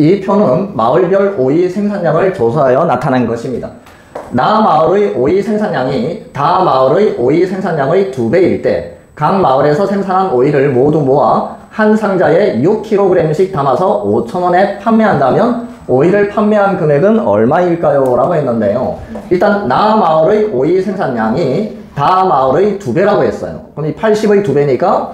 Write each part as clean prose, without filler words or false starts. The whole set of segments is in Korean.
이 표는 마을별 오이 생산량을 조사하여 나타낸 것입니다. 나 마을의 오이 생산량이 다 마을의 오이 생산량의 2배일 때 각 마을에서 생산한 오이를 모두 모아 한 상자에 6kg씩 담아서 5,000원에 판매한다면 오이를 판매한 금액은 얼마일까요? 라고 했는데요. 일단 나 마을의 오이 생산량이 다 마을의 2배라고 했어요. 그럼 이 80의 2배니까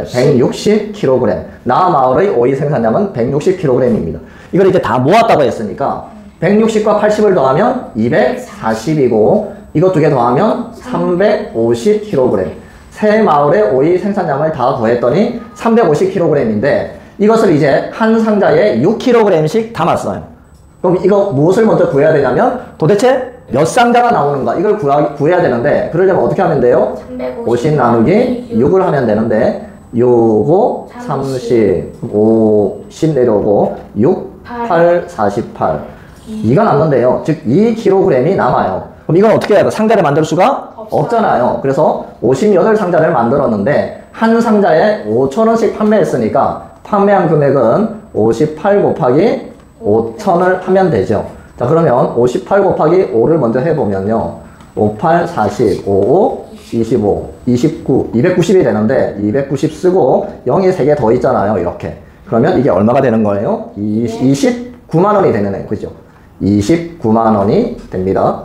160kg. 나 마을의 오이 생산량은 160kg입니다. 이걸 이제 다 모았다고 했으니까 160과 80을 더하면 240이고 이거 2개 더하면 350kg. 세 마을의 오이 생산량을 다 구했더니 350kg인데 이것을 이제 한 상자에 6kg씩 담았어요. 그럼 이거 무엇을 먼저 구해야 되냐면 도대체 몇 상자가 나오는가 이걸 구해야 되는데 그러려면 어떻게 하면 돼요? 50 나누기 6을 하면 되는데 6, 30, 50 내려오고 6, 8, 48 2가 남는데요. 즉 2kg이 남아요. 그럼 이건 어떻게 해야 돼? 상자를 만들 수가 없잖아요. 그래서 58상자를 만들었는데 한 상자에 5,000원씩 판매했으니까 판매한 금액은 58 곱하기 5,000을 하면 되죠. 자, 그러면 58 곱하기 5를 먼저 해보면요. 58, 40, 55, 25, 29, 290이 되는데 290 쓰고 0이 3개 더 있잖아요. 이렇게. 그러면 이게 얼마가 되는 거예요? 29만 원이 되는 거예요. 그죠? 29만 원이 됩니다.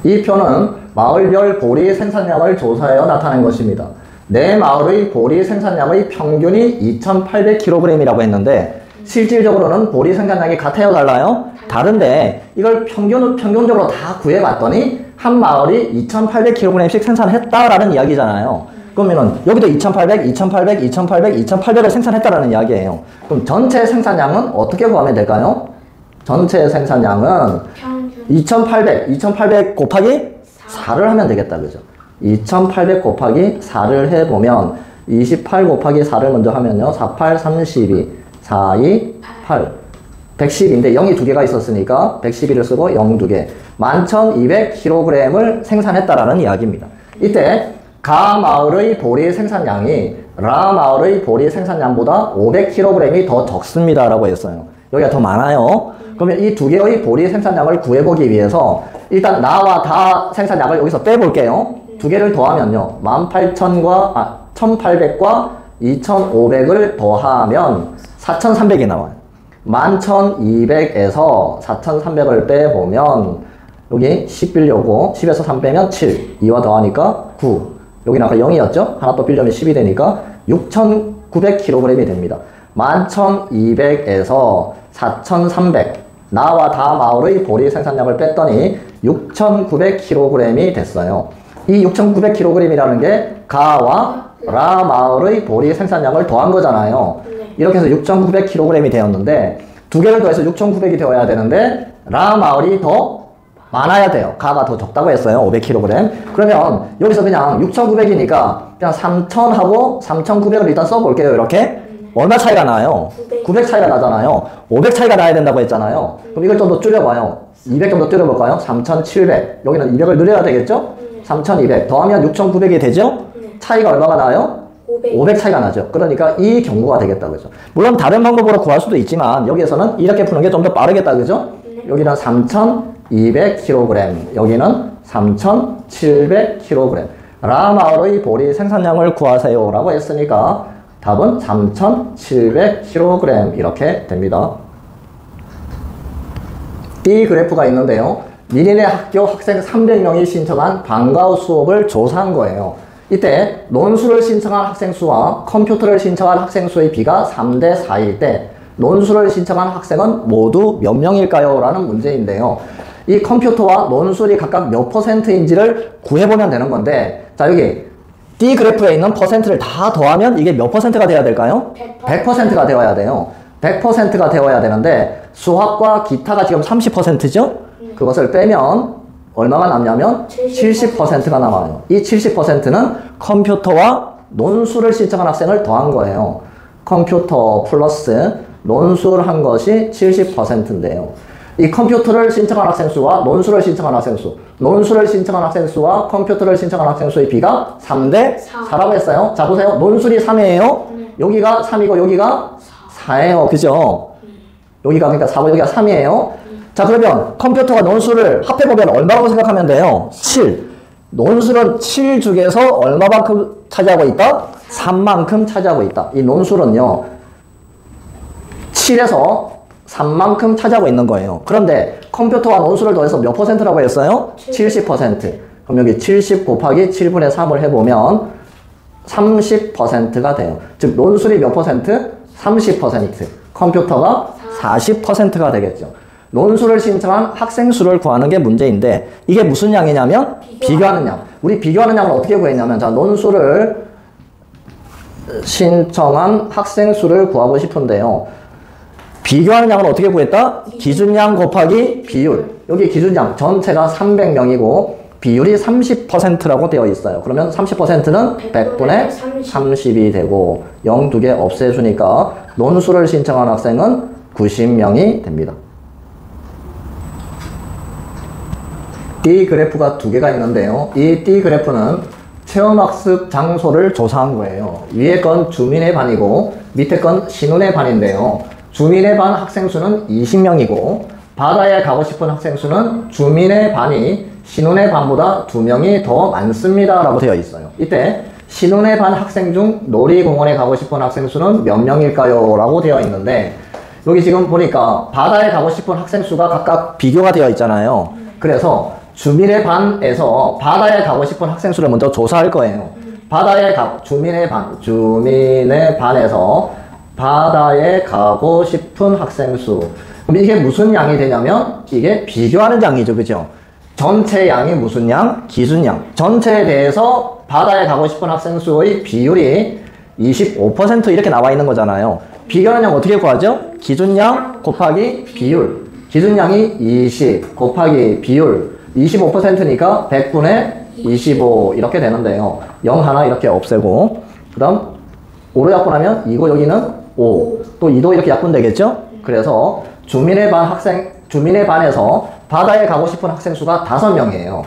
이 표는 마을별 보리 생산량을 조사하여 나타낸 것입니다. 내 마을의 보리 생산량의 평균이 2,800kg이라고 했는데 실질적으로는 보리 생산량이 같아요, 달라요? 다른데 이걸 평균적으로 다 구해봤더니 한 마을이 2,800kg씩 생산했다라는 이야기잖아요. 그러면은 여기도 2,800, 2,800, 2,800, 2,800을 생산했다라는 이야기예요. 그럼 전체 생산량은 어떻게 구하면 될까요? 전체 생산량은 2,800 곱하기 4를 하면 되겠다. 그죠? 2,800 곱하기 4를 해보면 28 곱하기 4를 먼저 하면요. 48, 32, 42, 8 110인데 0이 2개가 있었으니까 112를 쓰고 0 2개 11,200kg을 생산했다라는 이야기입니다. 이때 가 마을의 보리 생산량이 라 마을의 보리 생산량보다 500kg이 더 적습니다 라고 했어요. 여기가 더 많아요. 그러면 이 2개의 보리 생산량을 구해보기 위해서 일단 나와 다 생산량을 여기서 빼볼게요. 2개를 더하면요. 18,000과 2,500을 더하면 4,300이 나와요. 11,200에서 4,300을 빼보면 여기 10 빌려고 10에서 3 빼면 7 2와 더하니까 9 여기는 아까 0이었죠? 하나 또 빌려면 10이 되니까 6,900kg이 됩니다. 11,200에서 4,300 나와 다 마을의 보리 생산량을 뺐더니 6,900kg이 됐어요. 이 6,900kg이라는 게 가와 라 마을의 보리 생산량을 더한 거잖아요. 이렇게 해서 6,900kg이 되었는데 2개를 더해서 6,900이 되어야 되는데 라 마을이 더 많아야 돼요. 가가 더 적다고 했어요. 500kg. 그러면 여기서 그냥 6,900이니까 그냥 3,000하고 3,900을 일단 써볼게요. 이렇게. 얼마 차이가 나요? 900 차이가 나잖아요. 500 차이가 나야 된다고 했잖아요. 그럼 이걸 좀 더 줄여봐요. 200 좀 더 줄여볼까요? 3,700. 여기는 200을 늘려야 되겠죠? 3,200 더하면 6,900이 되죠? 차이가 얼마가 나요? 500 차이가 나죠. 그러니까 이 경우가 되겠다. 그죠? 물론 다른 방법으로 구할 수도 있지만 여기에서는 이렇게 푸는 게 좀 더 빠르겠다. 그죠? 여기는 3,200kg. 여기는 3,700kg. 라 마을의 보리 생산량을 구하세요. 라고 했으니까 답은 3,700kg 이렇게 됩니다. 이 그래프가 있는데요. 미니네 학교 학생 300명이 신청한 방과후 수업을 조사한 거예요. 이때 논술을 신청한 학생 수와 컴퓨터를 신청한 학생 수의 비가 3대 4일 때 논술을 신청한 학생은 모두 몇 명일까요? 라는 문제인데요. 이 컴퓨터와 논술이 각각 몇 %인지를 구해보면 되는 건데 자 여기 D 그래프에 있는 퍼센트를 다 더하면 이게 몇 %가 되어야 될까요? 100%가 되어야 돼요. 100%가 되어야 되는데 수학과 기타가 지금 30%죠? 그것을 빼면 얼마가 남냐면 70%가 남아요. 이 70%는 컴퓨터와 논술을 신청한 학생을 더한 거예요. 컴퓨터 플러스 논술한 것이 70%인데요. 이 컴퓨터를 신청한 학생 수와 논술을 신청한 학생 수, 논술을 신청한 학생 수와 컴퓨터를 신청한 학생 수의 비가 3대 4라고 했어요. 자 보세요. 논술이 3이에요. 여기가 3이고 여기가 4예요. 그죠? 여기가 그러니까 4고 여기가 3이에요. 자, 그러면 컴퓨터가 논수를 합해보면 얼마라고 생각하면 돼요? 7. 논술은 7 중에서 얼마만큼 차지하고 있다? 3만큼 차지하고 있다. 이 논술은요, 7에서 3만큼 차지하고 있는 거예요. 그런데 컴퓨터와 논술을 더해서 몇 %라고 했어요? 70%. 그럼 여기 70 곱하기 7분의 3을 해보면 30%가 돼요. 즉, 논술이 몇 %? 30%. 컴퓨터가 40%가 되겠죠. 논술을 신청한 학생 수를 구하는 게 문제인데, 이게 무슨 양이냐면 비교하는 양. 우리 비교하는 양을 어떻게 구했냐면, 자, 논술을 신청한 학생 수를 구하고 싶은데요. 비교하는 양을 어떻게 구했다? 기준양 곱하기 비율. 여기 기준양 전체가 300명이고 비율이 30%라고 되어 있어요. 그러면 30%는 100분의 30이 되고 0 두 개 없애주니까 논술을 신청한 학생은 90명이 됩니다. 이 그래프가 두 개가 있는데요. 이 T 그래프는 체험학습 장소를 조사한 거예요. 위에 건 주민의 반이고 밑에 건 신혼의 반인데요. 주민의 반 학생 수는 20명이고 바다에 가고 싶은 학생 수는 주민의 반이 신혼의 반보다 2명이 더 많습니다 라고 되어 있어요. 이때 신혼의 반 학생 중 놀이공원에 가고 싶은 학생 수는 몇 명일까요? 라고 되어 있는데, 여기 지금 보니까 바다에 가고 싶은 학생 수가 각각 비교가 되어 있잖아요. 그래서 주민의 반에서 바다에 가고 싶은 학생 수를 먼저 조사할 거예요. 주민의 반에서 바다에 가고 싶은 학생 수. 그럼 이게 무슨 양이 되냐면 이게 비교하는 양이죠. 그죠? 전체 양이 무슨 양? 기준양. 전체에 대해서 바다에 가고 싶은 학생 수의 비율이 25% 이렇게 나와 있는 거잖아요. 비교하는 양 어떻게 구하죠? 기준양 곱하기 비율. 기준양이 20 곱하기 비율. 25%니까 100분의 25 이렇게 되는데요. 0 하나 이렇게 없애고, 그 다음 5로 약분하면 2고 여기는 5. 또 2도 이렇게 약분되겠죠? 그래서 주민의 반에서 바다에 가고 싶은 학생 수가 5명이에요.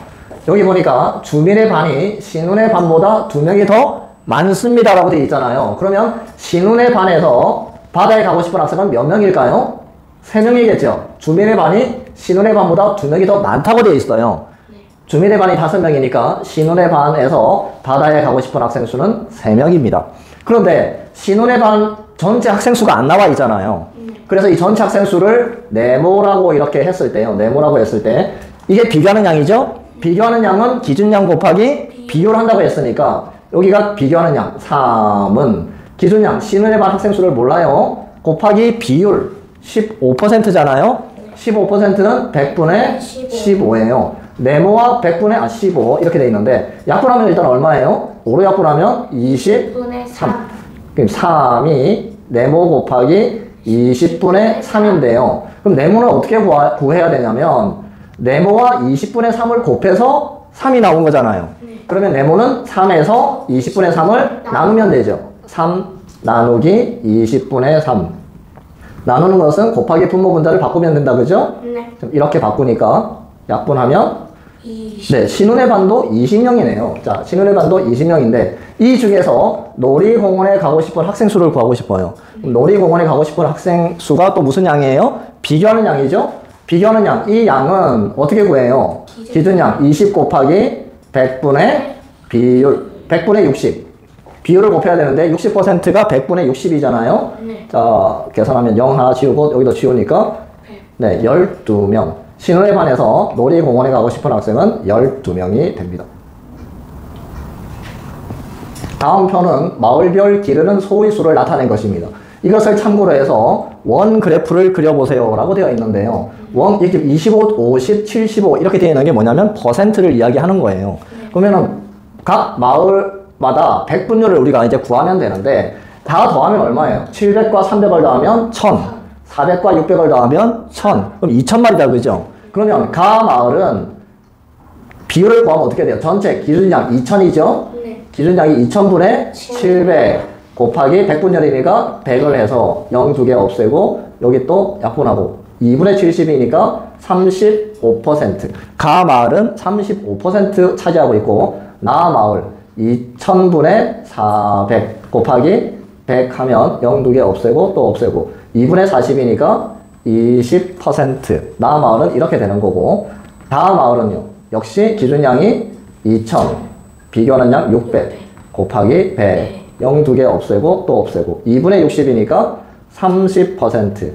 여기 보니까 주민의 반이 신혼의 반보다 2명이 더 많습니다 라고 되어 있잖아요. 그러면 신혼의 반에서 바다에 가고 싶은 학생은 몇 명일까요? 3명이겠죠. 주민의 반이 신혼의 반보다 2명이 더 많다고 되어 있어요. 주민의 반이 5명이니까 신혼의 반에서 바다에 가고 싶은 학생 수는 3명입니다. 그런데 신혼의 반 전체 학생 수가 안 나와 있잖아요. 그래서 이 전체 학생 수를 네모라고 이렇게 했을 때요. 네모라고 했을 때 이게 비교하는 양이죠. 비교하는 양은 기준양 곱하기 비율 한다고 했으니까 여기가 비교하는 양 3은 기준양 신혼의 반 학생 수를 몰라요. 곱하기 비율 15%잖아요. 15%는 100분의 15예요. 네모와 100분의 15 이렇게 돼 있는데 약분하면 일단 얼마예요? 5로 약분하면 23. 그럼 3이 네모 곱하기 20분의 3인데요. 그럼 네모는 어떻게 구해야 되냐면 네모와 20분의 3을 곱해서 3이 나온 거잖아요. 그러면 네모는 3에서 20분의 3을 나누면 되죠. 3 나누기 20분의 3. 나누는 것은 곱하기 분모 분자를 바꾸면 된다. 그죠? 네. 이렇게 바꾸니까 약분하면 네, 신혼의 반도 20명이네요. 자, 신혼의 반도 20명인데 이 중에서 놀이공원에 가고 싶은 학생 수를 구하고 싶어요. 놀이공원에 가고 싶은 학생 수가 또 무슨 양이에요? 비교하는 양이죠? 비교하는 양. 이 양은 어떻게 구해요? 기준양 20 곱하기 100분의 비율 100분의 60. 비율을 곱해야 되는데 60%가 100분의 60이잖아요. 네. 자, 계산하면 0 하나 지우고 여기도 지우니까 네, 12명. 신혼의 반에서 놀이공원에 가고 싶은 학생은 12명이 됩니다. 다음 표는 마을별 기르는 소의 수를 나타낸 것입니다. 이것을 참고로 해서 원 그래프를 그려보세요 라고 되어 있는데요. 원, 이렇게 25, 50, 75 이렇게 되어 있는 게 뭐냐면 퍼센트를 이야기하는 거예요. 그러면은 각 마을마다 100분율을 우리가 이제 구하면 되는데 다 더하면 얼마예요? 700과 300을 더하면 1000. 400과 600을 더하면 1000. 그럼 2000마리다, 그죠? 그러면 가 마을은 비율을 구하면 어떻게 돼요? 전체 기준량 2000이죠? 네. 기준량이 2000분의 700 곱하기 100분율이니까 100을 해서 0 두 개 없애고 여기 또 약분하고 2분의 70이니까 35%. 가 마을은 35% 차지하고 있고 나 마을 2000분의 400 곱하기 100 하면 0 두 개 없애고 또 없애고 2분의 40이니까 20%. 나마을은 이렇게 되는 거고, 다마을은요. 역시 기준량이 2000, 비교하는 양 600 곱하기 100. 0 두 개 없애고 또 없애고 2분의 60이니까 30%.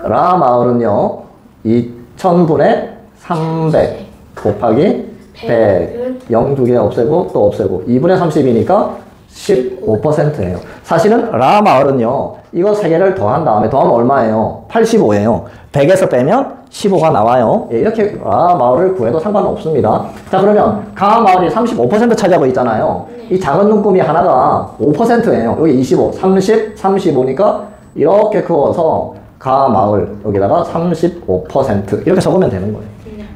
라마을은요. 2000분의 300 곱하기 100. 0 두 개 없애고 또 없애고 2분의 30이니까 15%예요. 사실은 라마을은요. 이거 3개를 더한 다음에 더하면 얼마예요? 85예요. 100에서 빼면 15가 나와요. 예, 이렇게 라마을을 구해도 상관은 없습니다. 자, 그러면 가마을이 35% 차지하고 있잖아요. 이 작은 눈금이 하나가 5%예요. 여기 25, 30, 35니까 이렇게 그어서 가마을 여기다가 35% 이렇게 적으면 되는 거예요.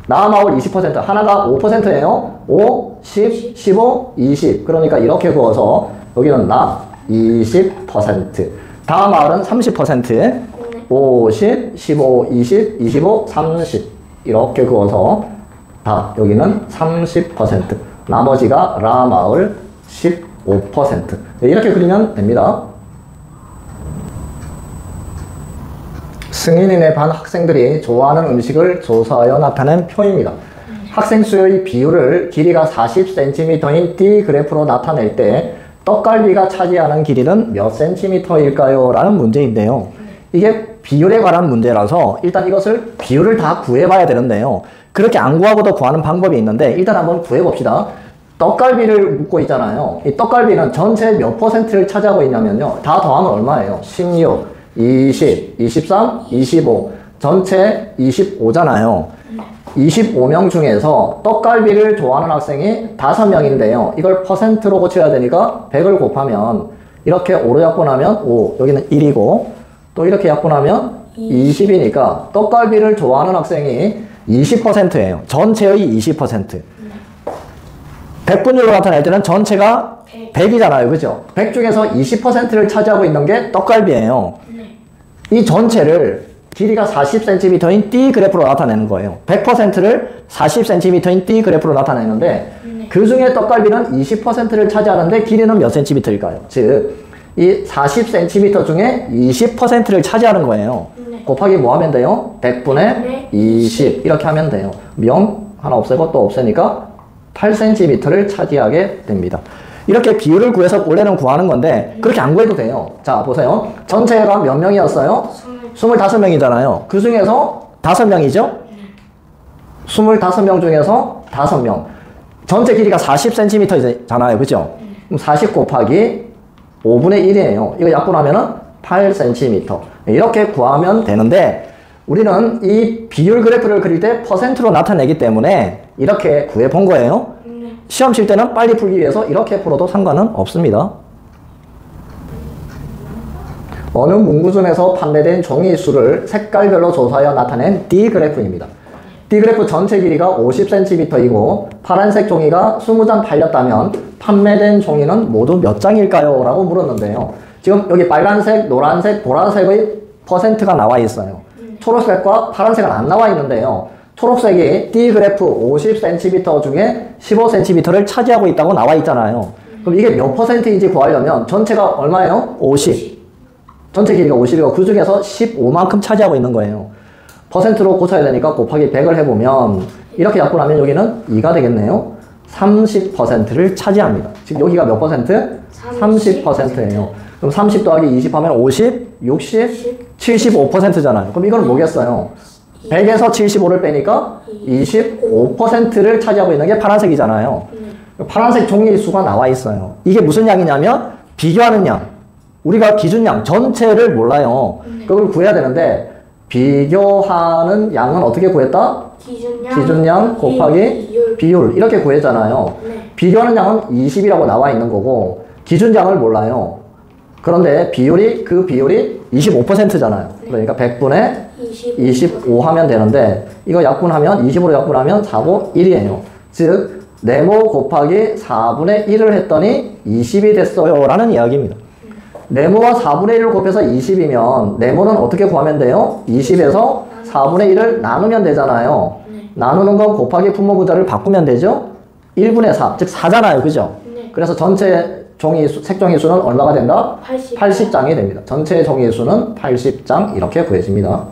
나마을 20%, 하나가 5%예요. 5, 10, 15, 20. 그러니까 이렇게 그어서 여기는 나 20%. 다마을은 30%, 50, 15, 20, 25, 30. 이렇게 그어서 다 여기는 30%. 나머지가 라마을 15%. 이렇게 그리면 됩니다. 승인인의 반 학생들이 좋아하는 음식을 조사하여 나타낸 표입니다. 학생 수의 비율을 길이가 40cm인 D 그래프로 나타낼 때 떡갈비가 차지하는 길이는 몇 cm일까요? 라는 문제인데요. 이게 비율에 관한 문제라서 일단 이것을 비율을 다 구해봐야 되는데요. 그렇게 안 구하고도 구하는 방법이 있는데 일단 한번 구해봅시다. 떡갈비를 묻고 있잖아요. 이 떡갈비는 전체 몇 %를 차지하고 있냐면요. 다 더하면 얼마예요? 16, 20, 23, 25. 전체 25잖아요. 25명 중에서 떡갈비를 좋아하는 학생이 5명인데요. 이걸 퍼센트로 고쳐야 되니까 100을 곱하면 이렇게 5로 약분하면 5, 여기는 1이고 또 이렇게 약분하면 20이니까 떡갈비를 좋아하는 학생이 20%예요. 전체의 20%. 100분율로 나타낼 때는 전체가 100이잖아요. 그죠? 100 중에서 20%를 차지하고 있는 게 떡갈비예요. 이 전체를 길이가 40cm인 D 그래프로 나타내는 거예요. 100%를 40cm인 D 그래프로 나타내는데 그 중에 떡갈비는 20%를 차지하는데 길이는 몇 cm일까요? 즉, 이 40cm 중에 20%를 차지하는 거예요. 곱하기 뭐 하면 돼요? 100분의 20 이렇게 하면 돼요. 0 하나 없애고 또 없애니까 8cm를 차지하게 됩니다. 이렇게 비율을 구해서 원래는 구하는 건데 그렇게 안 구해도 돼요. 자, 보세요. 전체가 몇 명이었어요? 25명이잖아요. 그 중에서 5명이죠? 25명 중에서 5명. 전체 길이가 40cm잖아요. 그죠? 그럼 40 곱하기 5분의 1이에요. 이거 약분하면은 8cm. 이렇게 구하면 되는데 우리는 이 비율 그래프를 그릴 때 퍼센트로 나타내기 때문에 이렇게 구해 본 거예요. 시험 칠 때는 빨리 풀기 위해서 이렇게 풀어도 상관은 없습니다. 어느 문구점에서 판매된 종이 수를 색깔별로 조사하여 나타낸 D 그래프입니다. D 그래프 전체 길이가 50cm이고 파란색 종이가 20장 팔렸다면 판매된 종이는 모두 몇 장일까요? 라고 물었는데요. 지금 여기 빨간색, 노란색, 보라색의 퍼센트가 나와 있어요. 초록색과 파란색은 안 나와 있는데요. 초록색이 D 그래프 50cm 중에 15cm를 차지하고 있다고 나와 있잖아요. 그럼 이게 몇 %인지 구하려면 전체가 얼마예요? 50. 전체 길이가 50이고 그 중에서 15만큼 차지하고 있는 거예요. 퍼센트로 고쳐야 되니까 곱하기 100을 해보면 이렇게 약분하면 여기는 2가 되겠네요. 30%를 차지합니다. 지금 여기가 몇 %? 30%예요. 그럼 30 더하기 20 하면 50, 60, 75%잖아요. 그럼 이건 뭐겠어요? 100에서 75를 빼니까 25%를 차지하고 있는 게 파란색이잖아요. 파란색 종이 수가 나와 있어요. 이게 무슨 양이냐면 비교하는 양. 우리가 기준양 전체를 몰라요. 그걸 구해야 되는데 비교하는 양은 어떻게 구했다? 기준양 곱하기 비율 이렇게 구했잖아요. 비교하는 양은 20이라고 나와 있는 거고 기준양을 몰라요. 그런데 그 비율이 25%잖아요. 그러니까 100분의 25 하면 되는데 이거 약분하면 20으로 약분하면 4고 1이에요. 즉 네모 곱하기 4분의 1을 했더니 20이 됐어요 라는 이야기입니다. 네모와 4분의 1을 곱해서 20이면 네모는 어떻게 구하면 돼요? 20에서 4분의 1을 나누면 되잖아요. 나누는 건 곱하기 분모부자를 바꾸면 되죠? 1분의 4, 즉 4잖아요. 그죠? 그래서 전체 색종이 수는 얼마가 된다? 80. 80장이 됩니다. 전체 종이 수는 80장 이렇게 구해집니다.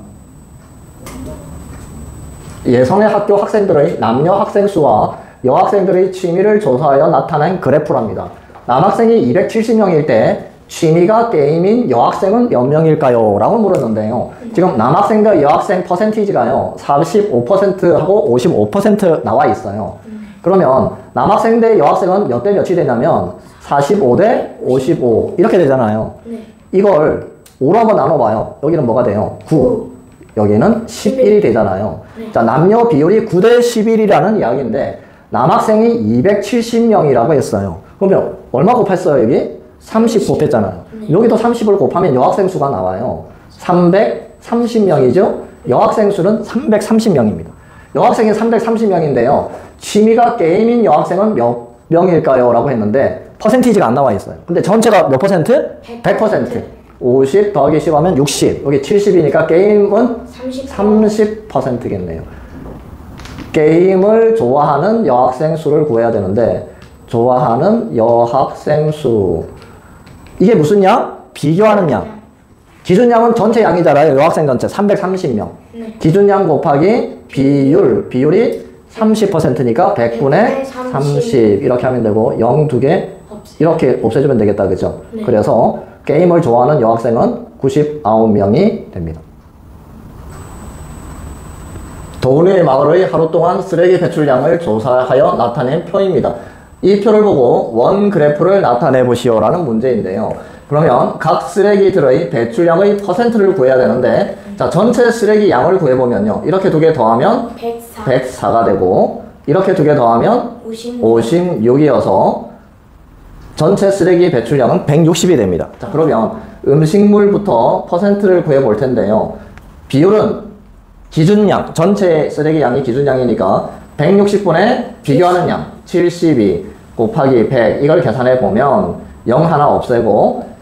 예선의 학교 학생들의 남녀 학생 수와 여학생들의 취미를 조사하여 나타낸 그래프랍니다. 남학생이 270명일 때 취미가 게임인 여학생은 몇 명일까요? 라고 물었는데요. 지금 남학생과 여학생 퍼센티지가요. 45%하고 55% 나와 있어요. 그러면 남학생 대 여학생은 몇 대 몇이 되냐면 45 대 55 이렇게 되잖아요. 네. 이걸 5로 한번 나눠봐요. 여기는 뭐가 돼요? 9. 여기는 11이 되잖아요. 네. 자, 남녀 비율이 9 대 11이라는 이야기인데 남학생이 270명이라고 했어요. 그러면 얼마 곱했어요, 여기? 30 곱했잖아요. 여기도 30을 곱하면 여학생 수가 나와요. 330명이죠? 여학생 수는 330명입니다. 여학생이 330명인데요. 취미가 게임인 여학생은 몇 명일까요? 라고 했는데 퍼센티지가 안 나와 있어요. 근데 전체가 몇 퍼센트? 100%. 50 더하기 10 하면 60. 여기 70이니까 게임은 30%겠네요. 게임을 좋아하는 여학생 수를 구해야 되는데 좋아하는 여학생 수 이게 무슨 양? 비교하는 양. 기준양은 전체 양이잖아요. 여학생 전체 330명. 네. 기준양 곱하기 비율이 30%니까 100분의 30 이렇게 하면 되고 0 2개 이렇게 없애주면 되겠다. 그죠? 네. 그래서 게임을 좋아하는 여학생은 99명이 됩니다. 도은의 마을의 하루 동안 쓰레기 배출량을 조사하여 나타낸 표입니다. 이 표를 보고 원 그래프를 나타내 보시오라는 문제인데요. 그러면 각 쓰레기들의 배출량의 퍼센트를 구해야 되는데 자, 전체 쓰레기 양을 구해보면요. 이렇게 두 개 더하면 104가 되고 이렇게 두 개 더하면 56이어서 전체 쓰레기 배출량은 160이 됩니다. 자, 그러면 음식물부터 퍼센트를 구해볼 텐데요. 비율은 기준량, 전체 쓰레기 양이 기준량이니까 160분의 비교하는 양 72 곱하기 100 이걸 계산해 보면 0 하나 없애고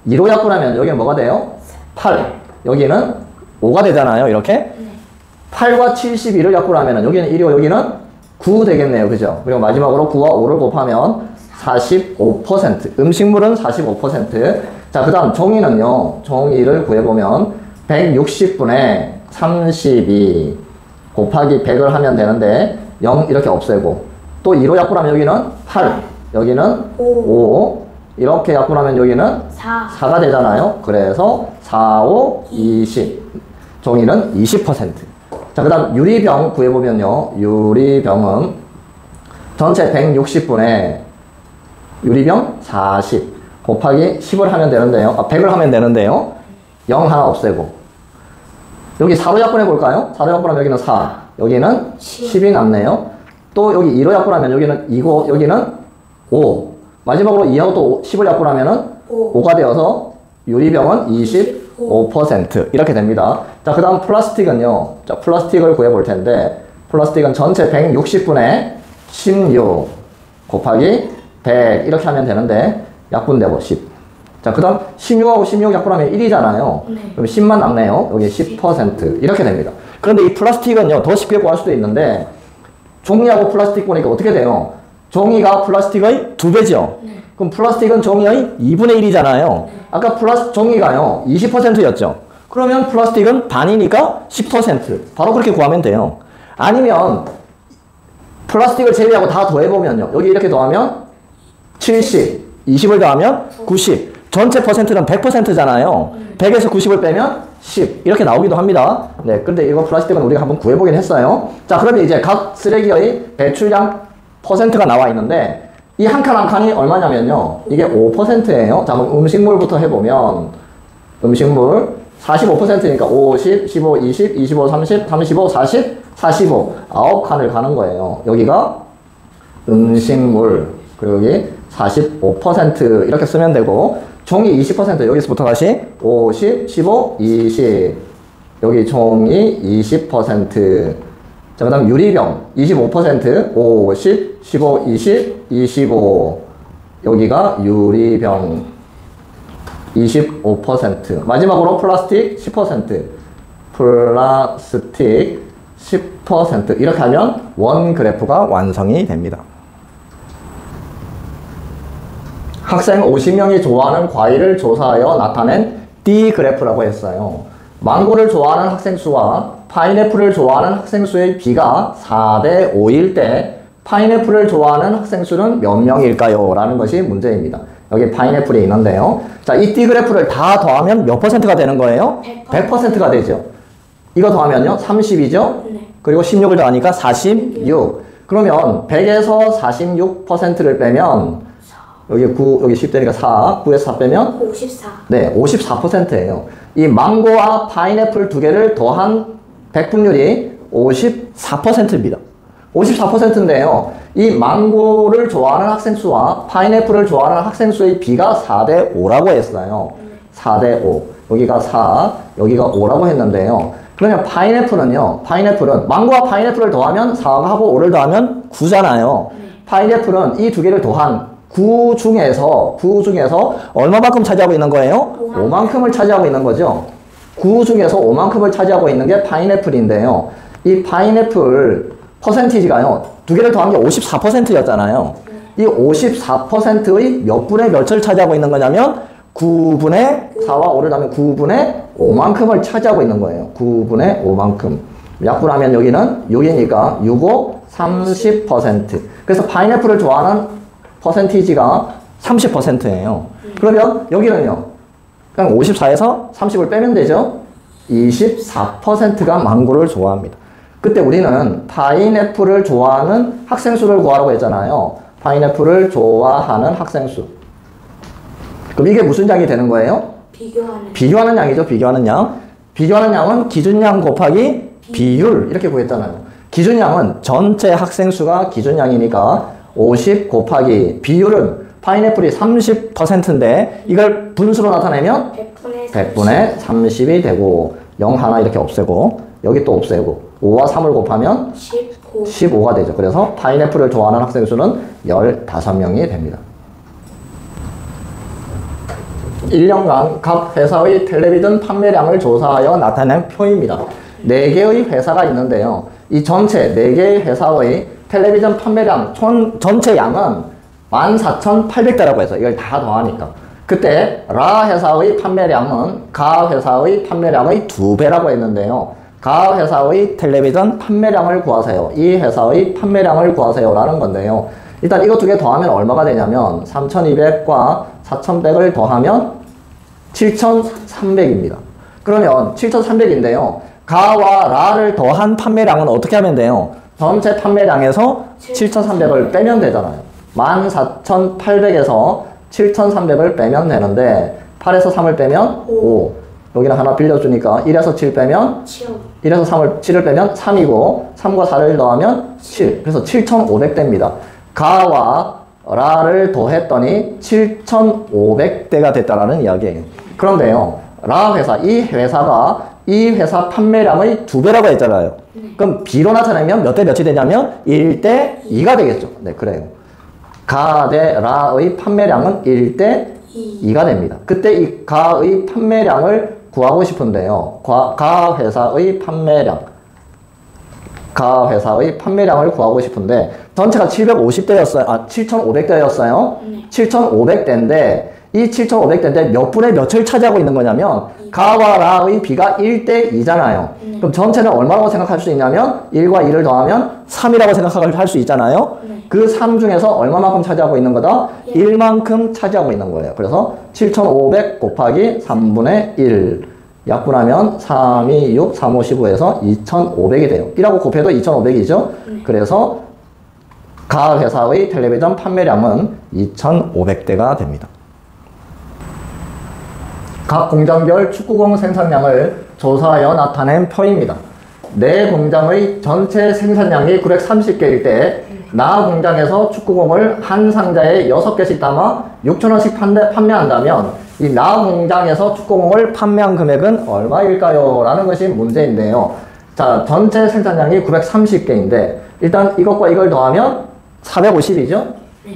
2로 약분하면 여기는 뭐가 돼요? 8 여기는 5가 되잖아요. 이렇게 8과 72를 약분하면 여기는 1이고 여기는 9 되겠네요. 그죠? 그리고 마지막으로 9와 5를 곱하면 45% 음식물은 45% 자, 그 다음 종이는요. 종이를 구해보면 160분의 32 곱하기 100을 하면 되는데 0 이렇게 없애고 또 2로 약분하면 여기는 8 여기는 5 이렇게 약분하면 여기는 4가 되잖아요. 그래서 4, 5, 20 종이는 20% 자, 그 다음 유리병 구해보면요. 유리병은 전체 160분의 유리병 40 곱하기 10을 하면 되는데요. 100을 하면 되는데요. 0 하나 없애고 여기 4로 약분해 볼까요? 4로 약분하면 여기는 4 여기는 10이 남네요. 또 여기 2로 약분하면 여기는 2고 여기는 5 마지막으로 2하고 또 10을 약분하면 5가 되어서 유리병은 25% 이렇게 됩니다. 자, 그 다음 플라스틱은요. 자, 플라스틱을 구해 볼 텐데 플라스틱은 전체 160분의 16 곱하기 100 이렇게 하면 되는데 약분되고 10 자, 그 다음 16하고 16 약분하면 1이잖아요. 그럼 10만 남네요. 여기 10% 이렇게 됩니다. 그런데 이 플라스틱은요. 더 쉽게 구할 수도 있는데 종이하고 플라스틱 보니까 어떻게 돼요? 종이가 플라스틱의 2배죠. 그럼 플라스틱은 종이의 2분의 1이잖아요. 아까 종이가요 20%였죠. 그러면 플라스틱은 반이니까 10% 바로 그렇게 구하면 돼요. 아니면 플라스틱을 제외하고 다 더해보면요. 여기 이렇게 더하면 70 20을 더하면 90 전체 퍼센트는 100%잖아요. 100에서 90을 빼면 10 이렇게 나오기도 합니다. 네, 근데 이거 플라스틱은 우리가 한번 구해보긴 했어요. 자, 그러면 이제 각 쓰레기의 배출량 퍼센트가 나와 있는데 이 한 칸 한 칸이 얼마냐면요. 이게 5%예요. 자, 그럼 음식물부터 해보면 음식물 45%니까 50, 15, 20, 25, 30, 35, 40, 45 9칸을 가는 거예요. 여기가 음식물 그리고 여기 45% 이렇게 쓰면 되고 종이 20% 여기서부터 다시 50, 15, 20 여기 종이 20% 자, 그 다음 유리병 25% 50, 15, 20, 25 여기가 유리병 25% 마지막으로 플라스틱 10% 플라스틱 10% 이렇게 하면 원 그래프가 완성이 됩니다. 학생 50명이 좋아하는 과일을 조사하여 나타낸 D 그래프라고 했어요. 망고를 좋아하는 학생 수와 파인애플을 좋아하는 학생 수의 비가 4대 5일 때 파인애플을 좋아하는 학생 수는 몇 명일까요? 라는 것이 문제입니다. 여기 파인애플이 있는데요. 자, 이 D 그래프를 다 더하면 몇 퍼센트가 되는 거예요? 100%가 되죠. 이거 더하면요? 30이죠? 네. 그리고 16을 더하니까 46. 그러면 100에서 46%를 빼면 여기 9, 여기 10되니까 4, 9에서 4 빼면 54. 네, 54%예요. 이 망고와 파인애플 두 개를 더한 백분율이 54%입니다. 54%인데요. 이 망고를 좋아하는 학생 수와 파인애플을 좋아하는 학생 수의 비가 4대 5라고 했어요. 4대 5. 여기가 4, 여기가 5라고 했는데요. 그러면 파인애플은요. 파인애플은 망고와 파인애플을 더하면 4하고 5를 더하면 9잖아요. 파인애플은 이 두 개를 더한 9 중에서 얼마만큼 차지하고 있는 거예요? 5만큼을 차지하고 있는 거죠. 9 중에서 5만큼을 차지하고 있는 게 파인애플인데요. 이 파인애플 퍼센티지가요. 두 개를 더한 게 54%였잖아요. 이 54%의 몇 분의 몇을 차지하고 있는 거냐면 9분의 4와 5를 더하면 9분의 5만큼을 차지하고 있는 거예요. 9분의 5만큼. 약분하면 여기는 6이니까 6, 5, 30%. 그래서 파인애플을 좋아하는 퍼센티지가 30%예요. 그러면 여기는요. 그냥 54에서 30을 빼면 되죠. 24%가 망고를 좋아합니다. 그때 우리는 파인애플을 좋아하는 학생 수를 구하라고 했잖아요. 파인애플을 좋아하는 학생 수. 그럼 이게 무슨 양이 되는 거예요? 비교하는 양이죠. 비교하는 양. 비교하는 양은 기준양 곱하기 비율 이렇게 구했잖아요. 기준양은 전체 학생 수가 기준양이니까 50 곱하기 비율은 파인애플이 30%인데 이걸 분수로 나타내면 100분의 30이 되고 0 하나 이렇게 없애고 여기 또 없애고 5와 3을 곱하면 15가 되죠. 그래서 파인애플을 좋아하는 학생 수는 15명이 됩니다. 1년간 각 회사의 텔레비전 판매량을 조사하여 나타낸 표입니다. 4개의 회사가 있는데요. 이 전체 4개의 회사의 텔레비전 판매량 전체 양은 14,800대라고 해서 이걸 다 더하니까 그때 라 회사의 판매량은 가 회사의 판매량의 2배라고 했는데요. 가 회사의 텔레비전 판매량을 구하세요. 이 회사의 판매량을 구하세요 라는 건데요. 일단 이거 두 개 더하면 얼마가 되냐면 3,200과 4,100을 더하면 7,300입니다. 그러면 7,300인데요. 가와 라를 더한 판매량은 어떻게 하면 돼요? 전체 판매량에서 7,300을 빼면 되잖아요. 14,800에서 7,300을 빼면 되는데 8에서 3을 빼면 5. 여기는 하나 빌려주니까 1에서 7 빼면 1에서 7을 빼면 3이고 3과 4를 더하면 7. 그래서 7,500대입니다. 가와 라를 더했더니 7,500대가 됐다라는 이야기예요. 그런데요. 라 회사, 이 회사가 이 회사 판매량의 2배라고 했잖아요. 그럼 B로 나타내면 몇 대 몇이 되냐면 1대 2가 되겠죠. 네, 그래요. 가 대 라의 판매량은 1대 2가 됩니다. 그때 이 가의 판매량을 구하고 싶은데요. 가 회사의 판매량을 구하고 싶은데 전체가 750대였어요. 7,500대였어요. 7,500대인데 이 7,500대인데 몇 분의 몇을 차지하고 있는 거냐면 가와 라의 비가 1대 2잖아요. 그럼 전체는 얼마라고 생각할 수 있냐면 1과 2를 더하면 3이라고 생각할 수 있잖아요. 그 3 중에서 얼마만큼 차지하고 있는 거다? 1만큼 차지하고 있는 거예요. 그래서 7,500 곱하기 3분의 1 약분하면 3, 2, 6, 3, 5, 15에서 2,500이 돼요. 1하고 곱해도 2,500이죠. 그래서 가 회사의 텔레비전 판매량은 2,500대가 됩니다. 각 공장별 축구공 생산량을 조사하여 나타낸 표입니다. 내 공장의 전체 생산량이 930개일 때 나 공장에서 축구공을 한 상자에 6개씩 담아 6,000원씩 판매한다면 이 나 공장에서 축구공을 판매한 금액은 얼마일까요? 라는 것이 문제인데요. 자, 전체 생산량이 930개인데 일단 이것과 이걸 더하면 450이죠?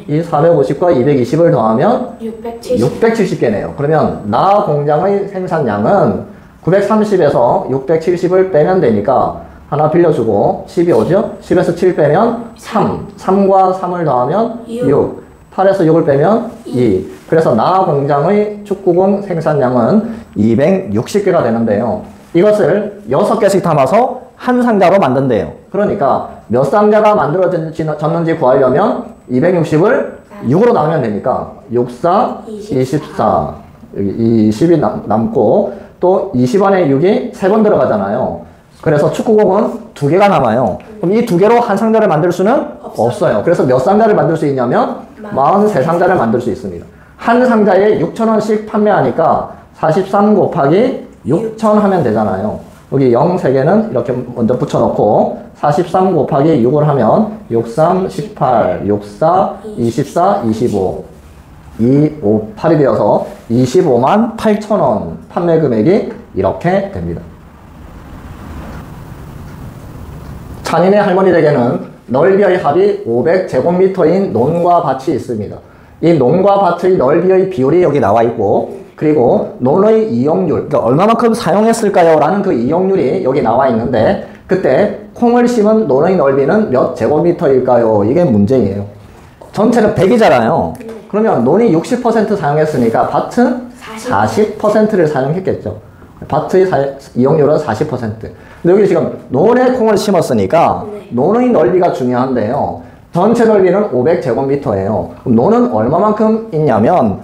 이 450과 220을 더하면 670개네요. 그러면 나 공장의 생산량은 930에서 670을 빼면 되니까 하나 빌려주고 10이 오죠? 10에서 7 빼면 3. 3과 3을 더하면 6. 8에서 6을 빼면 2. 그래서 나 공장의 축구공 생산량은 260개가 되는데요. 이것을 6개씩 담아서 한 상자로 만든대요. 그러니까 몇 상자가 만들어졌는지 구하려면 260을 6으로 나누면 되니까 6, 4, 24. 여기 20이 남고 또 20안에 6이 3번 들어가잖아요. 그래서 축구공은 2개가 남아요. 그럼 이 2개로 한 상자를 만들 수는 없어요. 그래서 몇 상자를 만들 수 있냐면 43상자를 만들 수 있습니다. 한 상자에 6,000원씩 판매하니까 43 곱하기 6,000 하면 되잖아요. 여기 0 3개는 이렇게 먼저 붙여놓고 43 곱하기 6을 하면 6, 3, 18, 6, 4, 24, 25 2, 5, 8이 되어서 25만 8천원 판매 금액이 이렇게 됩니다. 찬인의 할머니 댁에는 넓이의 합이 500제곱미터인 논과 밭이 있습니다. 이 논과 밭의 넓이의 비율이 여기 나와 있고, 그리고 논의 이용률, 그러니까 얼마만큼 사용했을까요? 라는 그 이용률이 여기 나와 있는데, 그때 콩을 심은 논의 넓이는 몇 제곱미터일까요? 이게 문제예요. 전체는 100이잖아요. 그러면 논이 60% 사용했으니까 밭은 40%를 사용했겠죠. 밭의 이용률은 40%. 근데 여기 지금 논에 콩을 심었으니까 논의 넓이가 중요한데요. 전체 넓이는 500제곱미터예요. 그럼 논은 얼마만큼 있냐면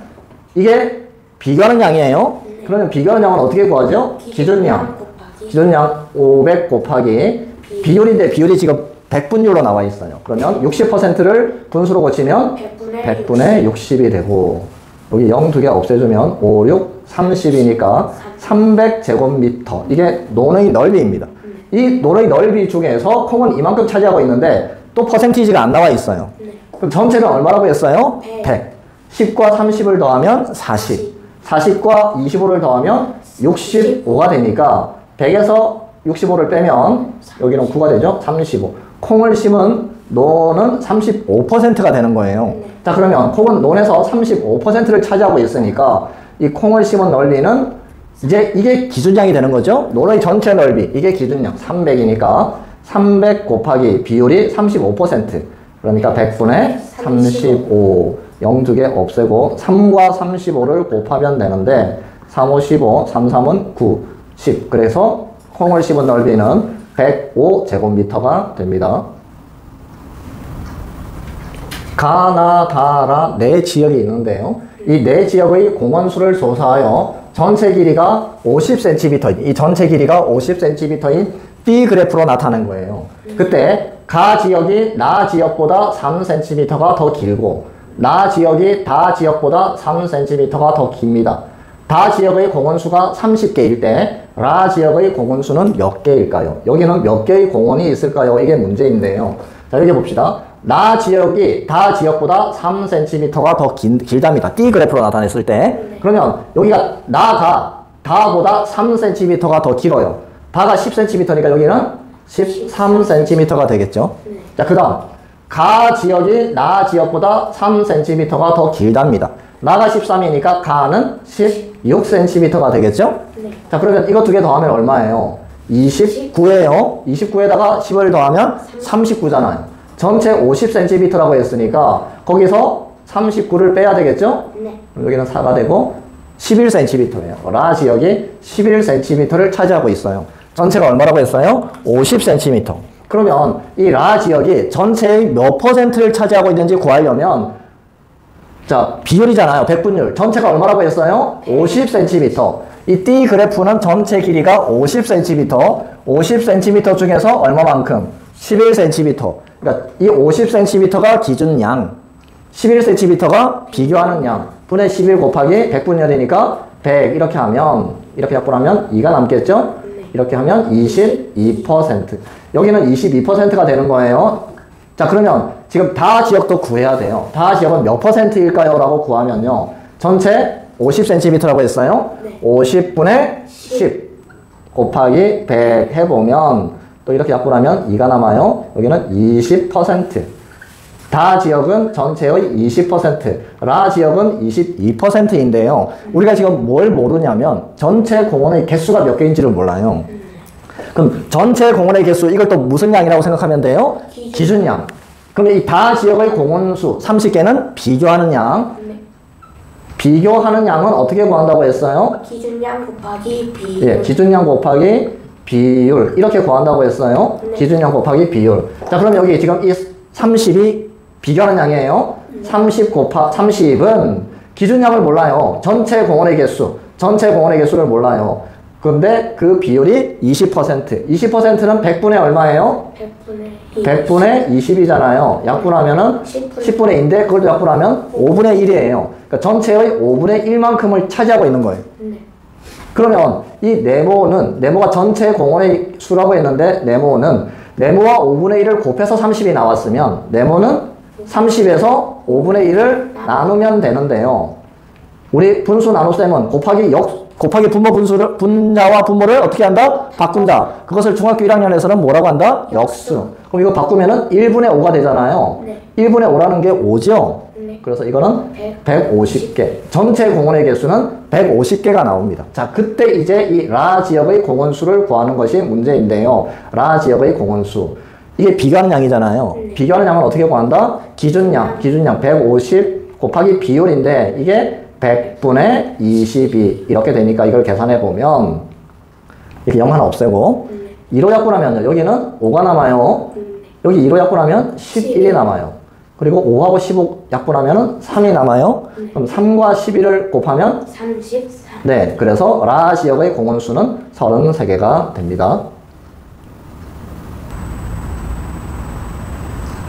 이게 비교하는 양이에요. 그러면 비교하는 양은 어떻게 구하죠? 기준량. 기준량 500 곱하기 비율인데 비율이 지금 100분율로 나와 있어요. 그러면 60%를 분수로 고치면 100분의 60이 되고, 여기 0 2개 없애주면 5, 6, 30이니까 300제곱미터. 이게 논의 넓이입니다. 이 논의 넓이 중에서 콩은 이만큼 차지하고 있는데 또 퍼센티지가 안 나와 있어요. 그럼 전체는 얼마라고 했어요? 100. 10과 30을 더하면 40. 40과 25를 더하면 65가 되니까 100에서 65를 빼면 여기는 9가 되죠? 35. 콩을 심은 논은 35%가 되는 거예요. 자, 그러면 콩은 논에서 35%를 차지하고 있으니까 이 콩을 심은 넓이는 이제 이게 기준량이 되는 거죠. 논의 전체 넓이, 이게 기준량 300이니까 300 곱하기 비율이 35%. 그러니까 100분의 35. 0 2개 없애고 3과 35를 곱하면 되는데 3, 5, 15, 3, 3은 9, 10. 그래서 콩을 심은 넓이는 105제곱미터가 됩니다. 가나다라 네 지역이 있는데요. 이 네 지역의 공원수를 조사하여 전체 길이가 50cm인, 이 전체 길이가 50cm인 B 그래프로 나타낸 거예요. 그때 가 지역이 나 지역보다 3cm가 더 길고 나 지역이 다 지역보다 3cm가 더 깁니다. 다 지역의 공원수가 30개일 때 라 지역의 공원수는 몇 개일까요? 여기는 몇 개의 공원이 있을까요? 이게 문제인데요. 자, 여기 봅시다. 나 지역이 다 지역보다 3cm가 더 길답니다. D 그래프로 나타냈을 때. 그러면 여기가 나가 다보다 3cm가 더 길어요. 다가 10cm니까 여기는 13cm가 되겠죠. 자, 그 다음 가 지역이 나 지역보다 3cm가 더 길답니다. 나가 13이니까 가는 16cm가 되겠죠? 자, 그러면 이거 두 개 더하면 얼마예요? 29예요. 29에다가 10을 더하면 39잖아요. 전체 50cm라고 했으니까 거기서 39를 빼야 되겠죠? 그럼 여기는 4가 되고 11cm예요. 라 지역이 11cm를 차지하고 있어요. 전체가 얼마라고 했어요? 50cm. 그러면 이 라 지역이 전체의 몇 %를 차지하고 있는지 구하려면, 자, 비율이잖아요. 100분율. 전체가 얼마라고 했어요? 50cm. 이 D 그래프는 전체 길이가 50cm. 50cm 중에서 얼마만큼? 11cm. 그러니까 이 50cm가 기준양, 11cm가 비교하는 양, 분의 11 곱하기 100분율이니까 100 이렇게 하면, 이렇게 약분하면 2가 남겠죠? 이렇게 하면 22%. 여기는 22%가 되는 거예요. 자, 그러면 지금 다 지역도 구해야 돼요. 다 지역은 몇 %일까요? 라고 구하면요. 전체 50cm라고 했어요. 50분의 10 곱하기 100 해보면 또 이렇게 약분하면 2가 남아요. 여기는 20%. 다 지역은 전체의 20%, 라 지역은 22%인데요. 우리가 지금 뭘 모르냐면 전체 공원의 개수가 몇 개인지를 몰라요. 그럼 전체 공원의 개수, 이걸 또 무슨 양이라고 생각하면 돼요? 기준양. 그러면 이 다 지역의 공원수 30개는 비교하는 양. 네. 비교하는 양은 어떻게 구한다고 했어요? 기준량 곱하기 비율. 예, 기준량 곱하기 비율. 이렇게 구한다고 했어요. 네. 기준량 곱하기 비율. 자, 그럼 여기 지금 이 30이 비교하는 양이에요. 30은 기준량을 몰라요. 전체 공원의 개수. 전체 공원의 개수를 몰라요. 근데 그 비율이 20%. 20%는 100분의 얼마예요? 100분의 20이잖아요. 약분하면은 10분의 2인데 그걸 약분하면 5분의 1이에요. 그러니까 전체의 5분의 1만큼을 차지하고 있는 거예요. 네. 그러면 이 네모가 전체 공원의 수라고 했는데 네모와 5분의 1을 곱해서 30이 나왔으면 네모는 30에서 5분의 1을 나누면 되는데요. 우리 분수 나눗셈은 곱하기 분자와 분모를 어떻게 한다? 바꾼다. 그것을 중학교 1학년에서는 뭐라고 한다? 역수. 그럼 이거 바꾸면은 1분의 5가 되잖아요. 네. 1분의 5라는 게 5죠? 네. 그래서 이거는 150개. 전체 공원의 개수는 150개가 나옵니다. 자, 그때 이제 이 라 지역의 공원수를 구하는 것이 문제인데요. 라 지역의 공원수. 이게 비교하는 양이잖아요. 비교하는 양은 어떻게 구한다? 기준량 150 곱하기 비율인데 이게 100분의 22 이렇게 되니까 이걸 계산해 보면 이렇게 0 하나 없애고 2로 약분하면요. 여기는 5가 남아요. 여기 2로 약분하면 11이 남아요. 그리고 5하고 15 약분하면 3이 남아요. 그럼 3과 11을 곱하면 33. 네, 그래서 라 지역의 공원수는 33개가 됩니다.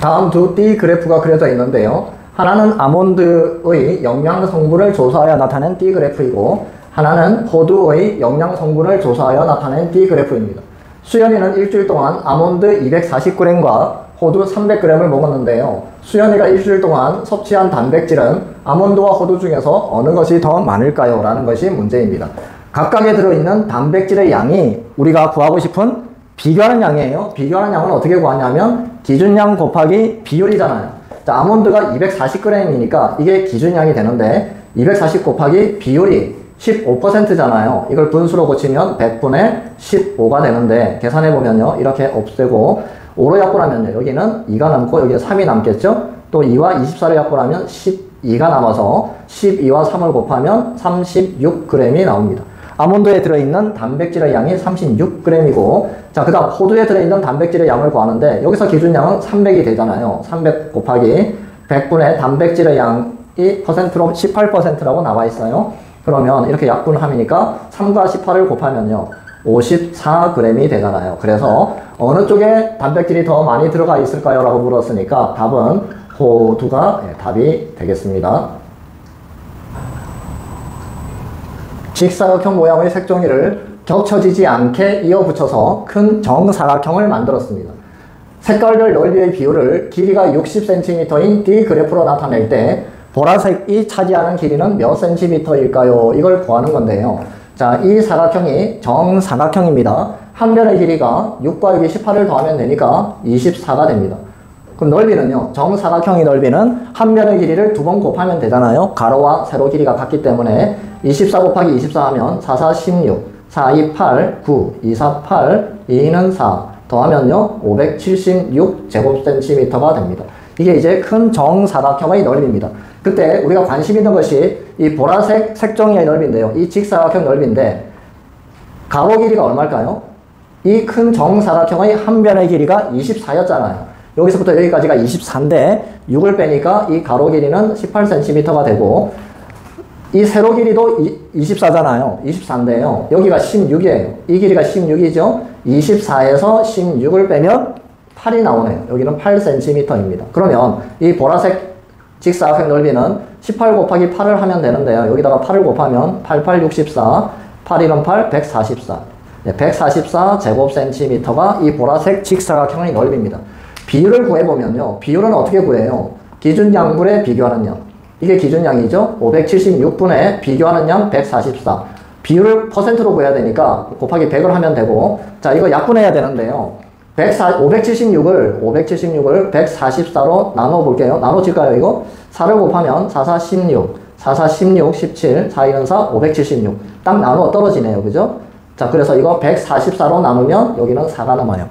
다음 두 띠 그래프가 그려져 있는데요. 하나는 아몬드의 영양 성분을 조사하여 나타낸 띠 그래프이고 하나는 호두의 영양 성분을 조사하여 나타낸 띠 그래프입니다. 수연이는 일주일 동안 아몬드 240g과 호두 300g을 먹었는데요. 수연이가 일주일 동안 섭취한 단백질은 아몬드와 호두 중에서 어느 것이 더 많을까요? 라는 것이 문제입니다. 각각에 들어있는 단백질의 양이 우리가 구하고 싶은 비교하는 양이에요. 비교하는 양은 어떻게 구하냐면 기준량 곱하기 비율이잖아요. 자, 아몬드가 240g이니까 이게 기준량이 되는데 240 곱하기 비율이 15%잖아요. 이걸 분수로 고치면 100분의 15가 되는데 계산해보면요. 이렇게 없애고 5로 약분하면요. 여기는 2가 남고 여기에 3이 남겠죠? 또 2와 24를 약분하면 12가 남아서 12와 3을 곱하면 36g이 나옵니다. 아몬드에 들어있는 단백질의 양이 36g이고 자, 그 다음 호두에 들어있는 단백질의 양을 구하는데 여기서 기준량은 300이 되잖아요. 300 곱하기 100분의 단백질의 양이 퍼센트로 18%라고 나와 있어요. 그러면 이렇게 약분하니까 3과 18을 곱하면요. 54g이 되잖아요. 그래서 어느 쪽에 단백질이 더 많이 들어가 있을까요? 라고 물었으니까 답은 호두가 답이 되겠습니다. 직사각형 모양의 색종이를 겹쳐지지 않게 이어붙여서 큰 정사각형을 만들었습니다. 색깔별 넓이의 비율을 길이가 60cm인 D 그래프로 나타낼 때 보라색이 차지하는 길이는 몇 cm일까요? 이걸 구하는 건데요. 자, 이 사각형이 정사각형입니다. 한 변의 길이가 6과 6이 18을 더하면 되니까 24가 됩니다. 그럼 넓이는요. 정사각형의 넓이는 한 변의 길이를 두 번 곱하면 되잖아요. 가로와 세로 길이가 같기 때문에 24 곱하기 24 하면 4, 4, 16, 4, 2, 8, 9, 2, 4, 8, 2는 4 더하면요. 576제곱센티미터가 됩니다. 이게 이제 큰 정사각형의 넓이입니다. 그때 우리가 관심 있는 것이 이 보라색 색종이의 넓이인데요. 이 직사각형 넓이인데 가로 길이가 얼마일까요? 이 큰 정사각형의 한 변의 길이가 24였잖아요. 여기서부터 여기까지가 24인데 6을 빼니까 이 가로 길이는 18cm가 되고 이 세로 길이도 24잖아요. 24인데요. 여기가 16이에요. 이 길이가 16이죠. 24에서 16을 빼면 8이 나오네요. 여기는 8cm입니다. 그러면 이 보라색 직사각형 넓이는 18 곱하기 8을 하면 되는데요. 여기다가 8을 곱하면 8, 8, 64, 8, 1은 8, 144. 144 제곱센티미터가 이 보라색 직사각형의 넓이입니다. 비율을 구해보면요. 비율은 어떻게 구해요? 기준양분에 비교하는 양. 이게 기준양이죠. 576분에 비교하는 양 144. 비율을 퍼센트로 구해야 되니까 곱하기 100을 하면 되고 자, 이거 약분해야 되는데요. 576을 144로 나눠볼게요. 나눠질까요, 이거? 4를 곱하면 4, 4, 16, 4, 4, 16, 17, 4, 1은 4, 576. 딱 나누어 떨어지네요. 그죠? 자, 그래서 이거 144로 나누면 여기는 4가 남아요.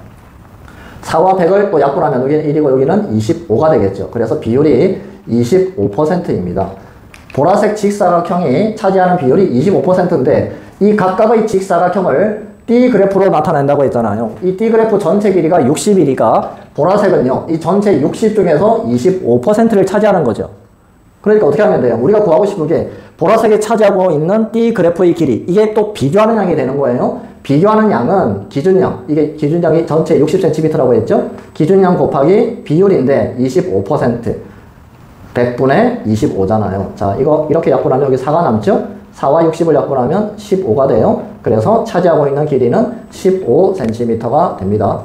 4와 100을 또 약분하면 여기는 1이고 여기는 25가 되겠죠. 그래서 비율이 25%입니다. 보라색 직사각형이 차지하는 비율이 25%인데 이 각각의 직사각형을 띠 그래프로 나타낸다고 했잖아요. 이 띠 그래프 전체 길이가 60이니까 보라색은요. 이 전체 60 중에서 25%를 차지하는 거죠. 그러니까 어떻게 하면 돼요? 우리가 구하고 싶은 게 보라색이 차지하고 있는 띠 그래프의 길이 이게 또 비교하는 양이 되는 거예요. 비교하는 양은 기준량, 이게 기준량이 전체 60cm라고 했죠? 기준량 곱하기 비율인데 25%, 100분의 25잖아요. 자, 이거 이렇게 약분하면 여기 4가 남죠? 4와 60을 약분하면 15가 돼요. 그래서 차지하고 있는 길이는 15cm가 됩니다.